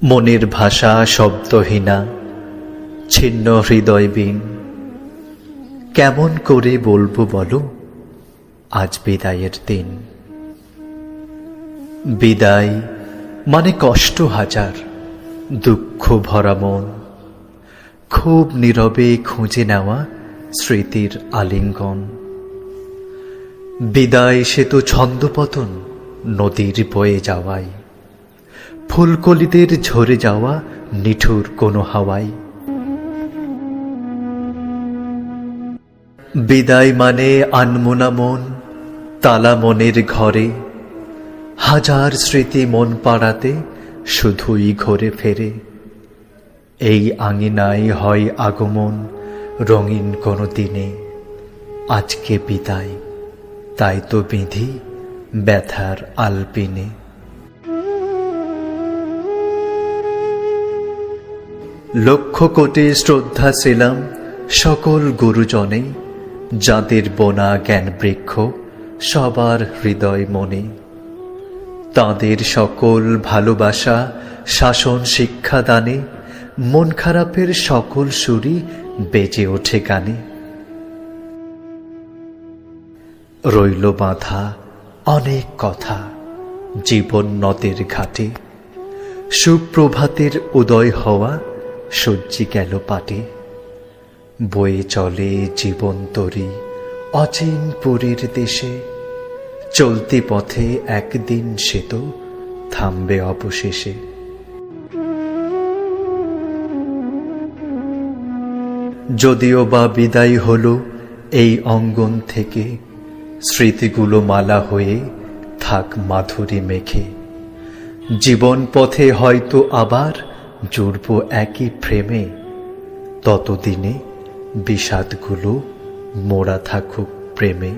মনের ভাষা শব্দহীনা, ছিন্ন হৃদয়বিন। কেমন করে বলবো বলো আজ বিদায়ের দিন। বিদায় মানে কষ্ট হাজার, দুঃখ ভরা মন, খুব নীরবে খুঁজে নেওয়া স্মৃতির আলিঙ্গন। বিদায় সে তো ছন্দপতন নদীর বয়ে যাওয়ায়, ফুলকলিদের ঝরে যাওয়া নিঠুর কোনো হাওয়ায়। বিদায় মানে আনমোনা মন তালা মনের ঘরে, হাজার স্মৃতি মন পাড়াতে শুধুই ঘরে ফেরে। এই আঙিনায় হয় আগমন রঙিন কোনো দিনে, আজকে বিদায় তাই তো বিধি ব্যথার আলপিনে। লক্ষ কোটি শ্রদ্ধা ছিলাম সকল গুরুজনে, যাদের বোনা জ্ঞান বৃক্ষ সবার হৃদয় মনে। তাদের সকল ভালোবাসা শাসন শিক্ষা দানে, মন খারাপের সকল সুরই বেজে ওঠে গানে। রইল বাঁধা অনেক কথা জীবন নদের ঘাটে, সুপ্রভাতের উদয় হওয়া সজ্জি গেল পাটে। বয়ে চলে জীবন তরী অচিন পুরীর দেশে, চলতি পথে একদিন সে তো থামবে অবশেষে। যদিও বা বিদায় হলো এই অঙ্গন থেকে, স্মৃতিগুলো মালা হয়ে থাক মাধুরী মেখে। জীবন পথে হয়তো আবার জুড়ব একই প্রেমে, ততদিনে বিষাদগুলো মোড়া থাকুক প্রেমে।